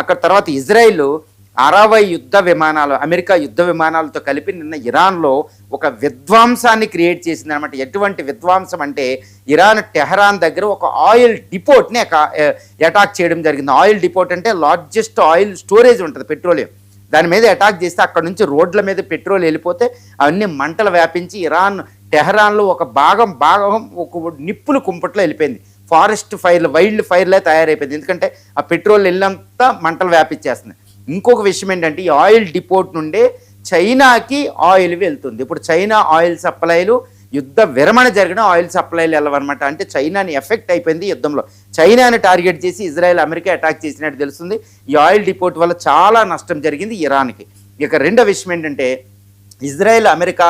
అక్కడ తర్వాత ఇజ్రాయిల్ 60 యుద్ధ విమానాలు అమెరికా యుద్ధ విమానాలతో కలిపి నిన్న ఇరాన్లో ఒక విధ్వంసాన్ని క్రియేట్ చేసిందనమాట. ఎటువంటి విధ్వంసం అంటే ఇరాన్ టెహరాన్ దగ్గర ఒక ఆయిల్ డిపోట్ని అటాక్ చేయడం జరిగింది. ఆయిల్ డిపోట్ అంటే లార్జెస్ట్ ఆయిల్ స్టోరేజ్ ఉంటుంది, పెట్రోలియం. దాని మీద అటాక్ చేస్తే అక్కడ నుంచి రోడ్ల మీద పెట్రోల్ వెళ్ళిపోతే అవన్నీ మంటలు వ్యాపించి ఇరాన్ టెహరాన్లో ఒక భాగం ఒక నిప్పులు కుంపట్లో వెళ్ళిపోయింది. ఫారెస్ట్ ఫైర్లు, వైల్డ్ ఫైర్లే తయారైపోయింది. ఎందుకంటే ఆ పెట్రోల్ వెళ్ళినంతా మంటలు వ్యాపించేస్తుంది. ఇంకొక విషయం ఏంటంటే ఈ ఆయిల్ డిపోట్ నుండే చైనాకి ఆయిల్ వెళ్తుంది. ఇప్పుడు చైనా ఆయిల్ సప్లైలు యుద్ధ విరమణ జరిగిన ఆయిల్ సప్లైలు వెళ్ళవన్నమాట. అంటే చైనాని ఎఫెక్ట్ అయిపోయింది యుద్ధంలో. చైనాని టార్గెట్ చేసి ఇజ్రాయెల్ అమెరికా అటాక్ చేసినట్టు తెలుస్తుంది. ఈ ఆయిల్ డిపోట్ వల్ల చాలా నష్టం జరిగింది ఇరాన్కి. ఇక రెండో విషయం ఏంటంటే ఇజ్రాయెల్ అమెరికా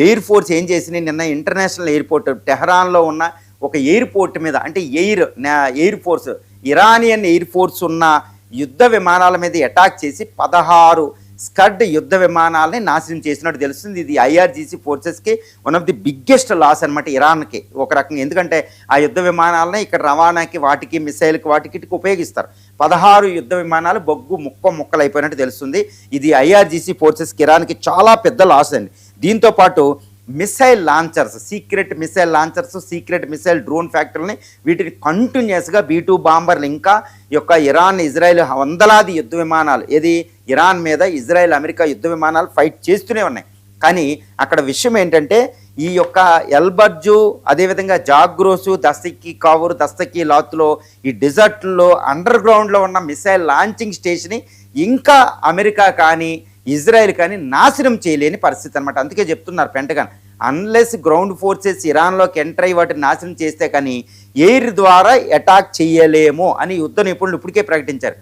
ఎయిర్ ఫోర్స్ ఏం చేసింది, నిన్న ఇంటర్నేషనల్ ఎయిర్పోర్ట్ టెహరాన్లో ఉన్న ఒక ఎయిర్పోర్ట్ మీద, అంటే air force Iranian air force ఉన్న యుద్ధ విమానాల మీద అటాక్ చేసి 16 స్కడ్ యుద్ధ విమానాలని నాశనం చేసినట్టు తెలుస్తుంది. ఇది ఐఆర్జీసీ ఫోర్సెస్కి one of the biggest loss అనమాట ఇరాన్కి ఒక రకంగా. ఎందుకంటే ఆ యుద్ధ విమానాలని ఇక్కడ రవాణాకి, వాటికి మిసైల్కి, వాటికి ఉపయోగిస్తారు. 16 యుద్ధ విమానాలు ముక్కలు అయిపోయినట్టు తెలుస్తుంది. ఇది ఐఆర్జీసీ ఫోర్సెస్కి ఇరాన్కి చాలా పెద్ద లాస్ అండి. దీంతోపాటు missile launchers, secret missile launchers, secret missile drone ఫ్యాక్టరీని వీటిని కంటిన్యూస్గా B-2 బాంబర్లు, ఇంకా యొక్క ఇరాన్ ఇజ్రాయెల్ వందలాది యుద్ధ విమానాలు, ఏది ఇరాన్ మీద ఇజ్రాయెల్ అమెరికా యుద్ధ విమానాలు ఫైట్ చేస్తూనే ఉన్నాయి. కానీ అక్కడ విషయం ఏంటంటే ఈ యొక్క ఎల్బర్జు, అదేవిధంగా జాగ్రోసు, దస్తకి లాత్లో ఈ డిజర్ట్లో అండర్ గ్రౌండ్లో ఉన్న మిసైల్ లాంచింగ్ స్టేషన్ని ఇంకా అమెరికా కానీ ఇజ్రాయెల్ కానీ నాశనం చేయలేని పరిస్థితి అనమాట. అందుకే చెప్తున్నారు పెంటగాన్, అన్లెస్ గ్రౌండ్ ఫోర్సెస్ ఇరాన్లోకి ఎంటర్ అయ్యి వాటిని నాశనం చేస్తే కానీ ఎయిర్ ద్వారా అటాక్ చేయలేము అని యుద్ధ నిపుణులు ఇప్పటికే ప్రకటించారు.